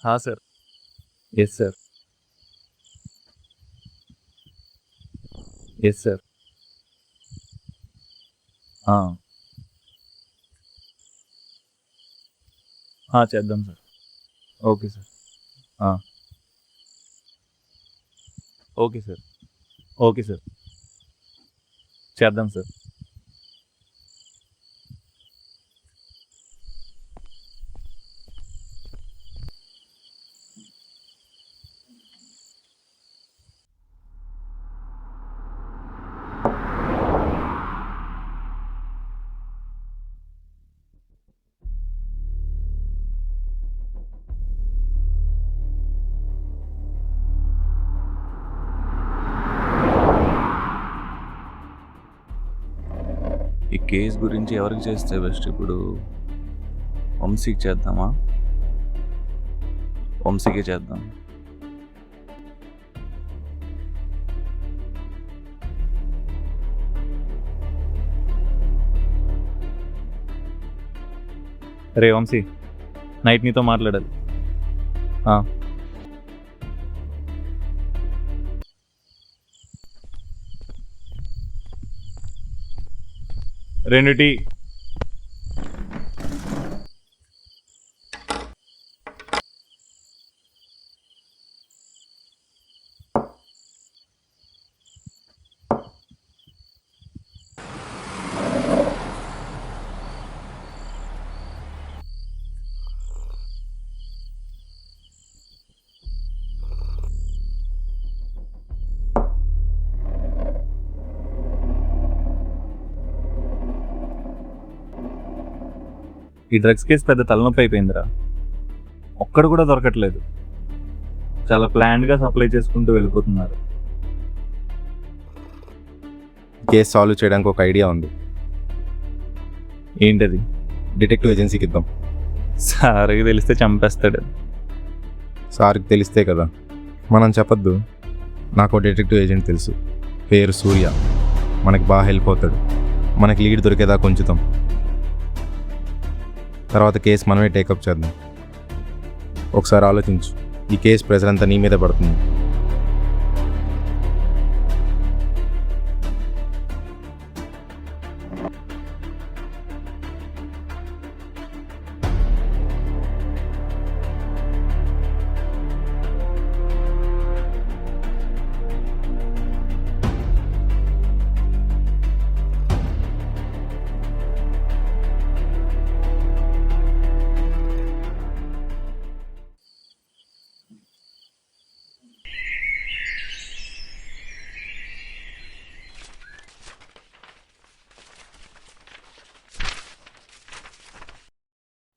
हाँ sir. Yes sir. Yes sir. చేద్దాం sir. Okay sir. Okay sir. Okay sir. చేద్దాం sir. ఈ case గురించి ఎవరికి చేస్తే బెస్ట్? ఇప్పుడు వంశీకి చేద్దామా? వంశీకే చేద్దాం. రే వంశీ, నైట్ నీతో మాట్లాడాలి. రెండు టీ. ఈ డ్రగ్స్ కేసు పెద్ద తలనొప్పి అయిపోయిందిరా. ఒక్కడు కూడా దొరకట్లేదు. చాలా ప్లాన్డ్గా సప్లై చేసుకుంటూ వెళ్ళిపోతున్నారు. కేసు సాల్వ్ చేయడానికి ఒక ఐడియా ఉంది. ఏంటది? డిటెక్టివ్ ఏజెన్సీకి ఇద్దాం. సార్కి తెలిస్తే చంపేస్తాడు. సార్కి తెలిస్తే కదా. మనం చెప్పొద్దు. నాకు డిటెక్టివ్ ఏజెంట్ తెలుసు, పేరు సూర్య. మనకి బాగా హెల్ప్ అవుతాడు. మనకి లీడ్ దొరికేదాకా ఉంచుతాం. తర్వాత కేసు మనమే టేకప్ చేద్దాం. ఒకసారి ఆలోచించు. ఈ కేసు ప్రెజర్ అంతా నీ మీద పడుతుంది.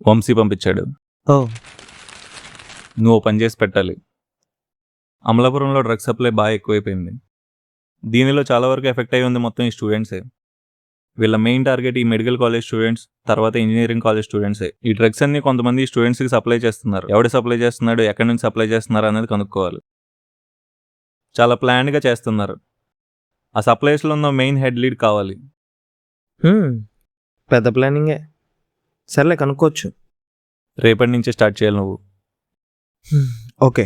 వంశీ పంపించాడు. నువ్వు పని చేసి పెట్టాలి. అమలాపురంలో డ్రగ్ సప్లై బాగా ఎక్కువైపోయింది. దీనిలో చాలా వరకు ఎఫెక్ట్ అయి ఉంది మొత్తం ఈ స్టూడెంట్సే. వీళ్ళ మెయిన్ టార్గెట్ ఈ మెడికల్ కాలేజ్ స్టూడెంట్స్, తర్వాత ఇంజనీరింగ్ కాలేజ్ స్టూడెంట్సే. ఈ డ్రగ్స్ అన్ని కొంతమంది స్టూడెంట్స్కి సప్లై చేస్తున్నారు. ఎవడు సప్లై చేస్తున్నాడు, ఎక్కడి నుంచి సప్లై చేస్తున్నారు అనేది కనుక్కోవాలి. చాలా ప్లాన్డ్గా చేస్తున్నారు. ఆ సప్లైస్లో ఉన్న మెయిన్ హెడ్ లీడ్ కావాలి. పెద్ద ప్లానింగే. సర్లే, కనుక్కోవచ్చు. రేపటి నుంచి స్టార్ట్ చేయాలి నువ్వు. ఓకే,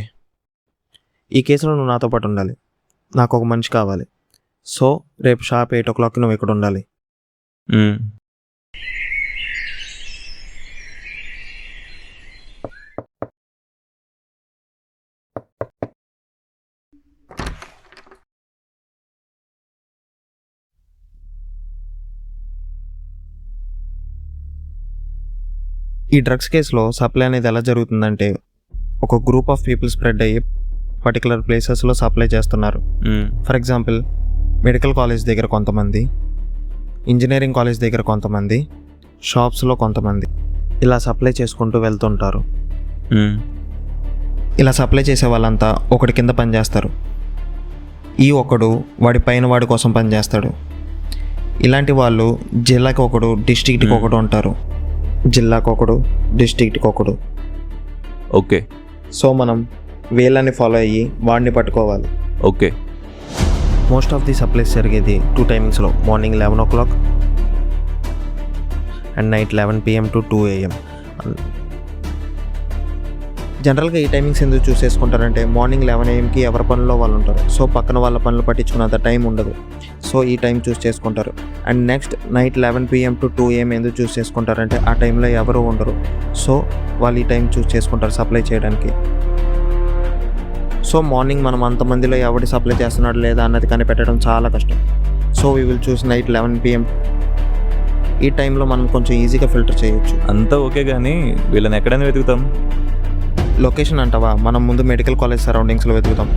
ఈ కేసులో నువ్వు నాతో పాటు ఉండాలి. నాకు ఒక మనిషి కావాలి. సో రేపు షార్ప్ 8 o'clock నువ్వు ఇక్కడ ఉండాలి. ఈ డ్రగ్స్ కేసులో సప్లై అనేది ఎలా జరుగుతుందంటే, ఒక గ్రూప్ ఆఫ్ పీపుల్ స్ప్రెడ్ అయ్యి పర్టికులర్ ప్లేసెస్లో సప్లై చేస్తున్నారు. ఫర్ ఎగ్జాంపుల్, మెడికల్ కాలేజ్ దగ్గర కొంతమంది, ఇంజనీరింగ్ కాలేజ్ దగ్గర కొంతమంది, షాప్స్లో కొంతమంది ఇలా సప్లై చేసుకుంటూ వెళ్తుంటారు. ఇలా సప్లై చేసే వాళ్ళంతా ఒకటి కింద పనిచేస్తారు. ఈ ఒకడు వాడి పైన వాడి కోసం పనిచేస్తాడు. ఇలాంటి వాళ్ళు జిల్లాకి ఒకడు, డిస్ట్రిక్ట్కి ఒకడు ఉంటారు. జిల్లాకు ఒకడు, డిస్ట్రిక్ట్కి ఒకడు. ఓకే. సో మనం వీళ్ళని ఫాలో అయ్యి వాడిని పట్టుకోవాలి. Okay. Most of the supplies జరిగేది 2 టైమింగ్స్లో. Morning 11 o'clock and night 11 PM to 2 AM. జనరల్గా ఈ టైమింగ్స్ ఎందుకు చూస్ చేసుకుంటారంటే మార్నింగ్ 11 AM ఎవరి పనుల్లో వాళ్ళు ఉంటారు. సో పక్కన వాళ్ళ పనులు పట్టించుకున్నంత టైం ఉండదు. సో ఈ టైం చూస్ చేసుకుంటారు. And next night 11 PM to 2 AM ఎందుకు చూస్ చేసుకుంటారంటే ఆ టైంలో ఎవరు ఉండరు. సో వాళ్ళు ఈ టైం చూస్ చేసుకుంటారు సప్లై చేయడానికి. సో మార్నింగ్ మనం అంతమందిలో ఎవడి సప్లై చేస్తున్నాడు లేదా అన్నది కనిపెట్టడం చాలా కష్టం. So we will choose night 11 PM. ఈ టైంలో మనం కొంచెం ఈజీగా ఫిల్టర్ చేయొచ్చు. అంతా ఓకే కానీ వీళ్ళని ఎక్కడైనా వెతుకుతాం. లొకేషన్ అంటావా, మనం ముందు మెడికల్ కాలేజ్ సరౌండింగ్స్లో వెతుకుతాం.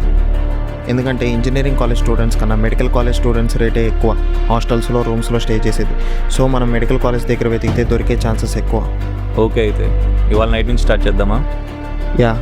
ఎందుకంటే ఇంజనీరింగ్ కాలేజ్ స్టూడెంట్స్ కన్నా మెడికల్ కాలేజ్ స్టూడెంట్స్ రేటే ఎక్కువ హాస్టల్స్లో రూమ్స్లో స్టే చేసేది. సో మనం మెడికల్ కాలేజ్ దగ్గర వెతికితే దొరికే ఛాన్సెస్ ఎక్కువ. ఓకే అయితే ఇవాళ నైట్ నుంచి స్టార్ట్ చేద్దామా? యా.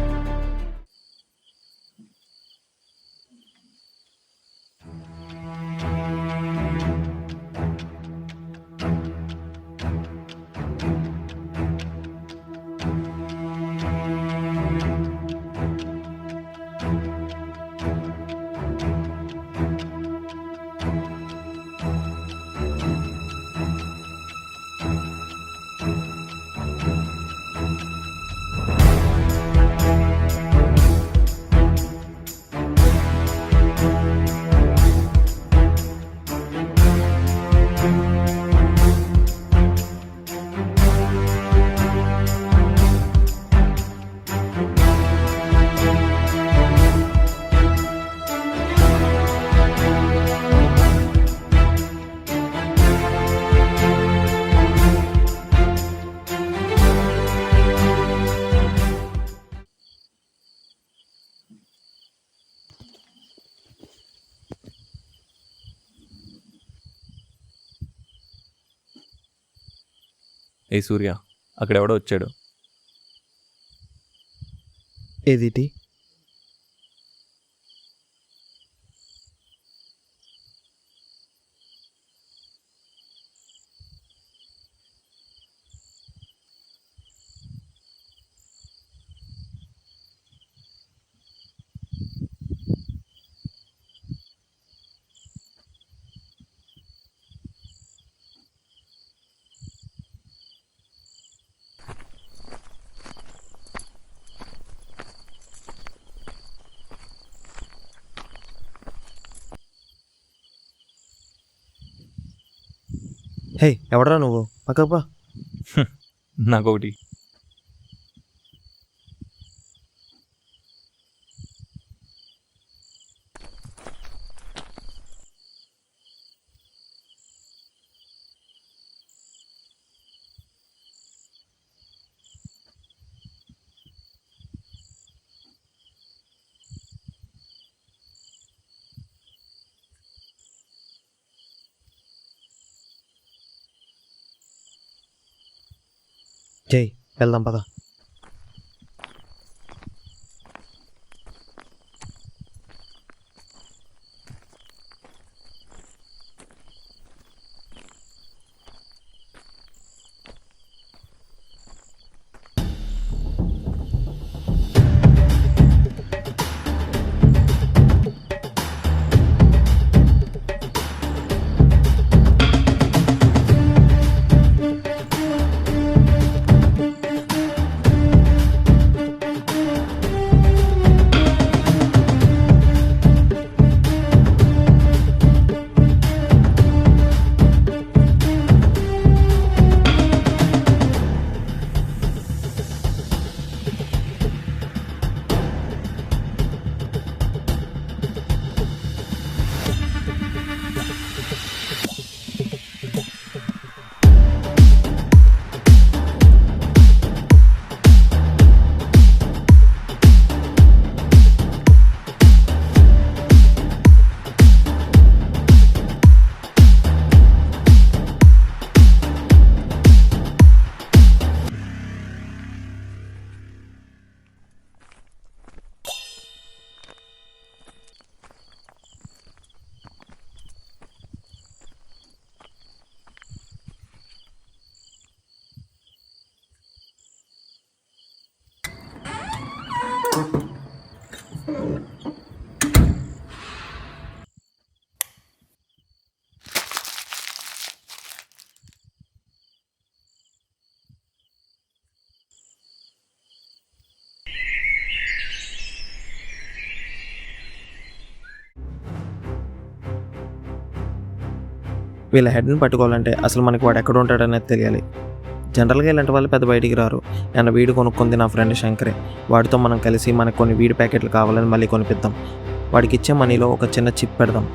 ఏ సూర్య, అక్కడ ఎవడో వచ్చాడు. ఏదిటి? హే, ఎవడరా నువ్వు? పక్కపా. నాకొకటి. జై, వెళ్దాం పద. వీళ్ళ హెడ్ని పట్టుకోవాలంటే అసలు మనకి వాడు ఎక్కడ ఉంటాడనేది తెలియాలి. జనరల్గా ఇలాంటి వాళ్ళు పెద్ద బయటికి రారు. నేను వీడు కొనుక్కుంది నా ఫ్రెండ్ శంకరే, వాడితో మనం కలిసి మనకు కొన్ని వీడి ప్యాకెట్లు కావాలని మళ్ళీ కొనిపిద్దాం. వాడికి ఇచ్చే మనీలో ఒక చిన్న చిప్ పెడదాం.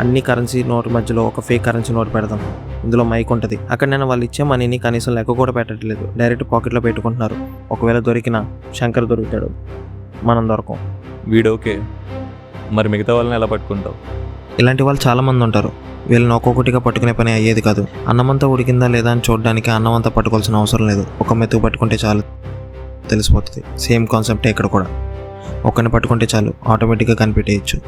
అన్ని కరెన్సీ నోట్ మధ్యలో ఒక ఫేక్ కరెన్సీ నోట్ పెడదాం. ఇందులో మైక్ ఉంటుంది. అక్కడ నేను వాళ్ళు ఇచ్చే మనీని కనీసం లెక్క కూడా పెట్టట్లేదు, డైరెక్ట్ పాకెట్లో పెట్టుకుంటున్నారు. ఒకవేళ దొరికినా శంకర్ దొరుకుతాడు, మనం దొరకం. వీడు ఓకే, మరి మిగతా వాళ్ళని ఎలా పట్టుకుంటావు? ఇలాంటి వాళ్ళు చాలామంది ఉంటారు. వీళ్ళని ఒక్కొక్కటిగా పట్టుకునే పని అయ్యేది కాదు. అన్నమంతా ఉడికిందా లేదా అని చూడడానికి అన్నం అంతా పట్టుకోవాల్సిన అవసరం లేదు. ఒక మెతుకు పట్టుకుంటే చాలు, తెలిసిపోతుంది. సేమ్ కాన్సెప్టే ఇక్కడ కూడా. ఒక్కరిని పట్టుకుంటే చాలు, ఆటోమేటిక్గా కనిపెట్టేయచ్చు.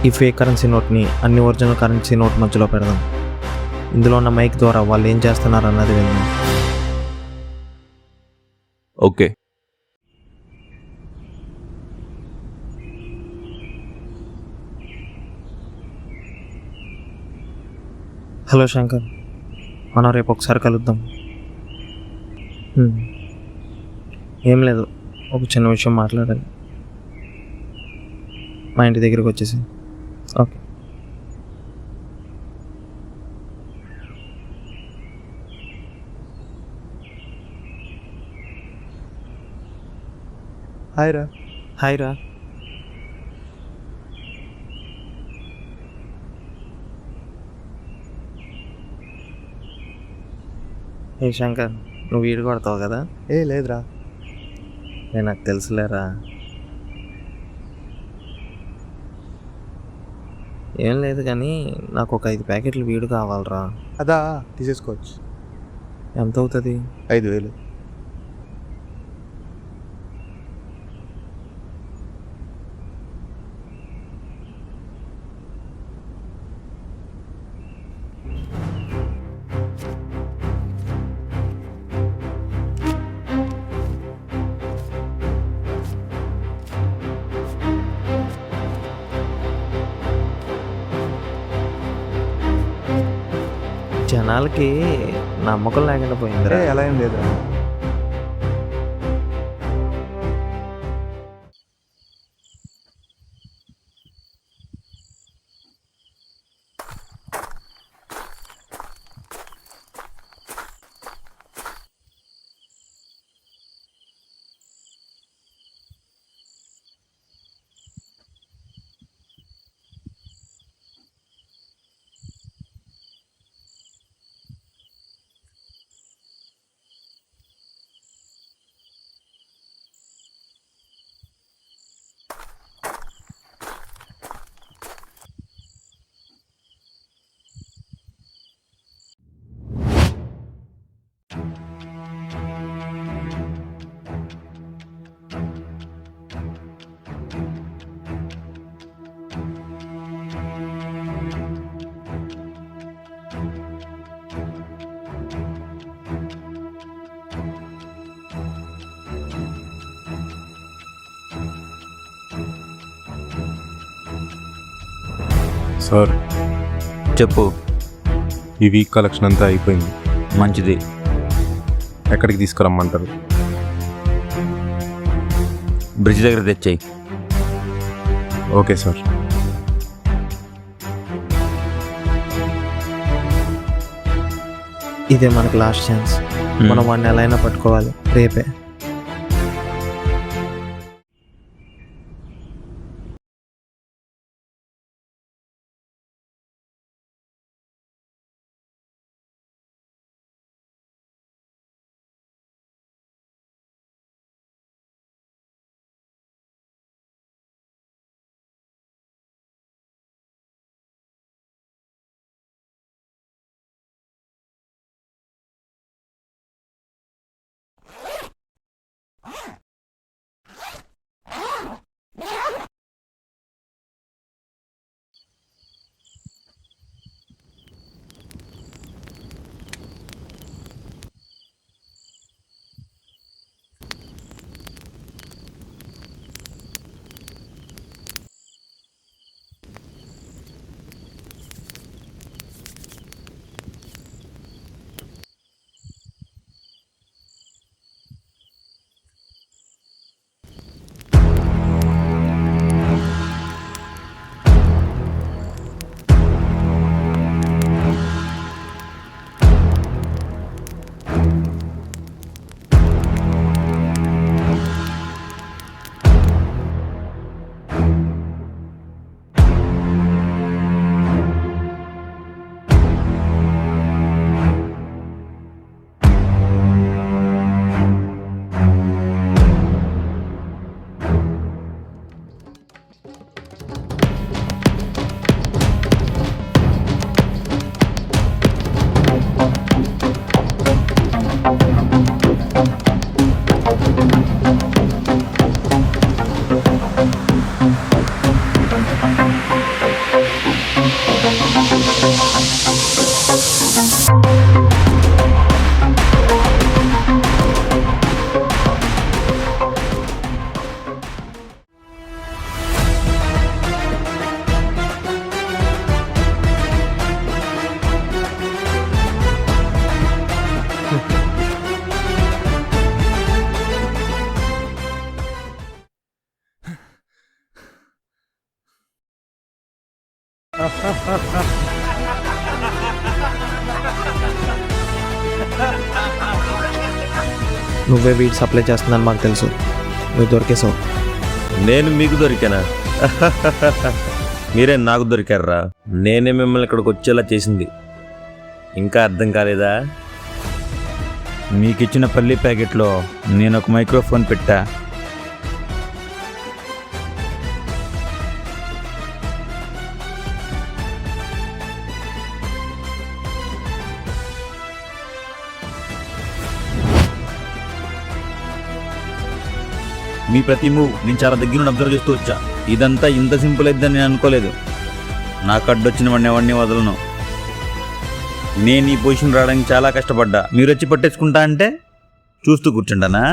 ఈ ఫేక్ కరెన్సీ నోట్ని అన్ని ఒరిజినల్ కరెన్సీ నోట్ మధ్యలో పెడదాం. ఇందులో ఉన్న మైక్ ద్వారా వాళ్ళు ఏం చేస్తున్నారు అన్నది విందాం. ఓకే. హలో శంకర్, మనం రేపు ఒకసారి కలుద్దాం. ఏం లేదు, ఒక చిన్న విషయం మాట్లాడాలి. మా ఇంటి దగ్గరికి వచ్చేసి. ఓకే. హాయ్ రా. హాయ్ రా. ఏ శంకర్, నువ్వు వీడు కొడతావు కదా? ఏ లేదురా. నాకు తెలుసులేరా. ఏం లేదు కానీ నాకు ఒక 5 ప్యాకెట్లు వీడు కావాలరా. అదా, తీసేసుకోవచ్చు. ఎంత అవుతుంది? 5,000. జనాలకి నమ్మకం లేకుండా పోయిందిరా. అలా ఏం లేదురా. సార్, చెప్పు. ఈ వీక్ కలెక్షన్ అంతా అయిపోయింది. మంచిది. ఎక్కడికి తీసుకురమ్మంటారు? బ్రిడ్జ్ దగ్గర తెచ్చాయి. Okay sir. ఇదే మనకు లాస్ట్ ఛాన్స్. మనం వాడిని ఎలా అయినా పట్టుకోవాలి రేపే. నువ్వే వీటి సప్లై చేస్తుందని మాకు తెలుసు. నువ్వు దొరికేసావు. నేను మీకు దొరికానా? మీరే నాకు దొరికారా? నేనే మిమ్మల్ని ఇక్కడికి వచ్చేలా చేసింది. ఇంకా అర్థం కాలేదా? మీకు ఇచ్చిన పల్లి ప్యాకెట్లో నేను ఒక మైక్రోఫోన్ పెట్టా. మీ ప్రతి మూవ్ నేను చాలా దగ్గర నుండి అబ్జర్వ్ చేస్తూ వచ్చా. ఇదంతా ఇంత సింపుల్ అయిద్దని నేను అనుకోలేదు. నాకు అడ్డొచ్చిన వాడిని ఎవరిని వదలను. నేను ఈ పొజిషన్ రావడానికి చాలా కష్టపడ్డా. మీరు వచ్చి పట్టేసుకుంటా అంటే చూస్తూ కూర్చుంటానా?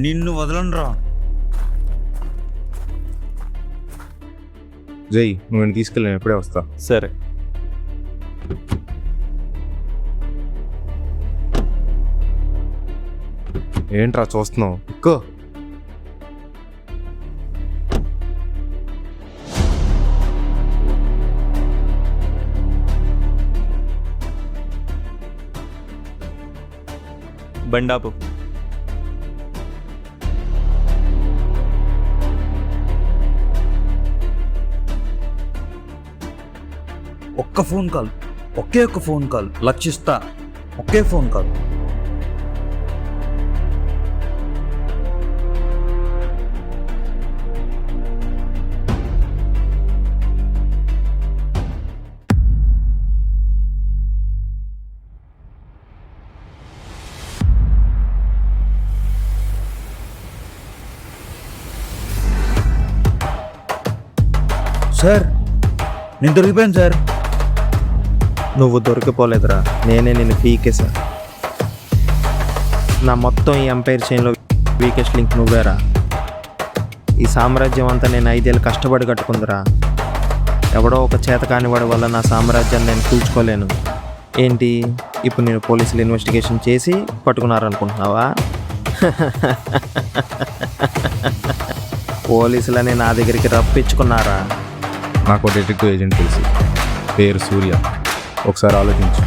నిన్ను వదలనురా. జై, నువ్వు నేను తీసుకెళ్ళాను, ఎప్పుడే వస్తా. సరే. ఏంట్రా చూస్తున్నావు? ఎక్కువ బండాపు. ఒక్క ఫోన్ కాల్, ఒకే ఒక్క ఫోన్ కాల్ లక్షిస్తా. ఒకే ఫోన్ కాల్. సార్, నేను దొరికిపోయాను సార్. నువ్వు దొరికిపోలేదురా, నేనే నిన్ను పీకేసా. నా మొత్తం ఈ ఎంపైర్ చైన్లో వీకెస్ట్ లింక్ నువ్వేరా. ఈ సామ్రాజ్యం అంతా నేను 5 ఏళ్ళు కష్టపడి కట్టుకుందిరా. ఎవడో ఒక చేత కానివాడి వల్ల నా సామ్రాజ్యాన్ని నేను కూల్చుకోలేను. ఏంటి ఇప్పుడు నేను పోలీసులు ఇన్వెస్టిగేషన్ చేసి పట్టుకున్నారనుకుంటున్నావా? పోలీసులని నా దగ్గరికి రప్పించుకున్నారా? నాకు డిటెక్టివ్ ఏజెంట్ తెలుసు, పేరు సూర్య. ఒకసారి ఆలోచించు,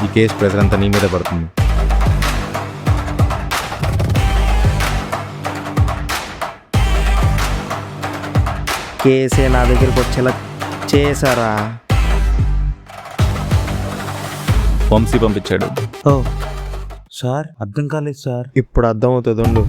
ఈ కేసు ప్రెజర్ అంతా నీ మీద పడుతుంది. కేసే నా దగ్గరికి వచ్చేలా చేశారా? వంశీ పంపించాడు. ఓ, సార్ అర్థం కాలేదు సార్. ఇప్పుడు అర్థమవుతుంది. ఉండు.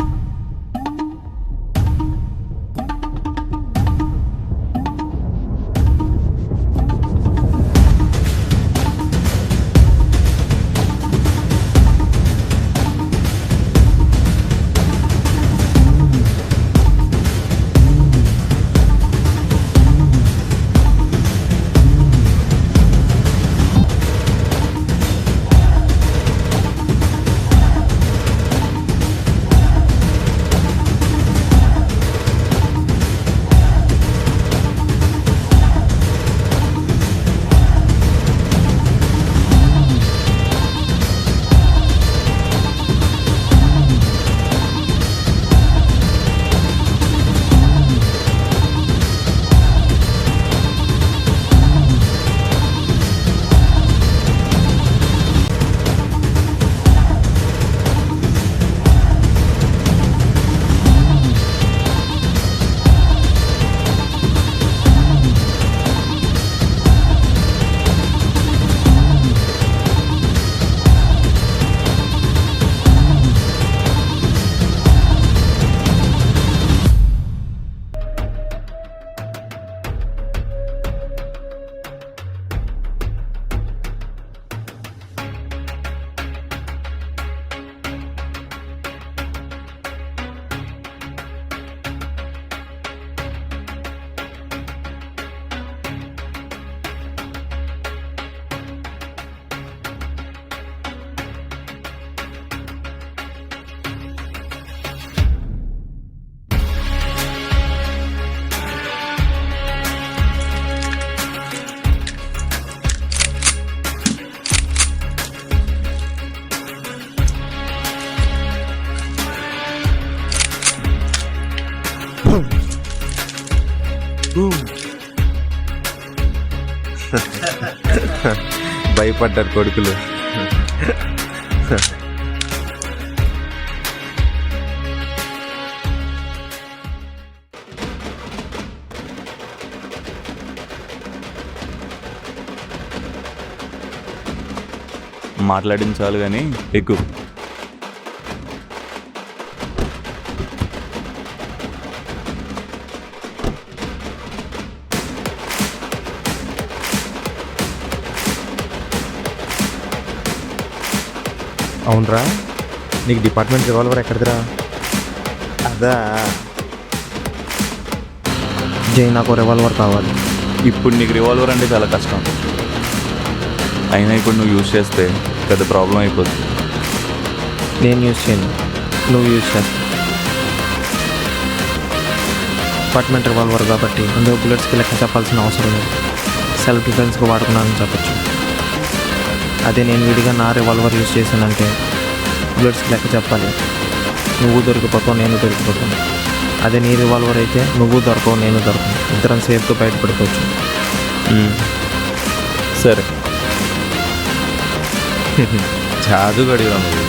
భయపడ్డారు కొడుకులు. మాట్లాడించాలి కానీ ఎక్కువ. అవునరా, నీకు డిపార్ట్మెంట్ రివాల్వర్ ఎక్కడిదిరా? అదా జై, నాకు రివాల్వర్ కావాలి. ఇప్పుడు నీకు రివాల్వర్ అంటే చాలా కష్టం. అయినా ఇప్పుడు నువ్వు యూజ్ చేస్తే పెద్ద ప్రాబ్లం అయిపోతుంది. నేను యూజ్ చేయను, నువ్వు యూజ్ చేస్తావు. డిపార్ట్మెంట్ రివాల్వర్ కాబట్టి అందులో బుల్లెట్స్కి లెక్క చెప్పాల్సిన అవసరం లేదు. సెల్ఫ్ డిఫెన్స్కి వాడుకున్నానని చెప్పచ్చు. అదే నేను విడిగా నా రివాల్వర్ యూజ్ చేశానంటే బుల్లెట్స్కి లెక్క చెప్పాలి. నువ్వు దొరికిపోతావు, నేను దొరికిపోతాను. అదే నీ రివాల్వర్ అయితే నువ్వు దొరకవు, నేను దొరకను. ఇద్దరం సేఫ్గా బయటపడిపోవచ్చు. సరే. జాదుగడిరా నువ్వు.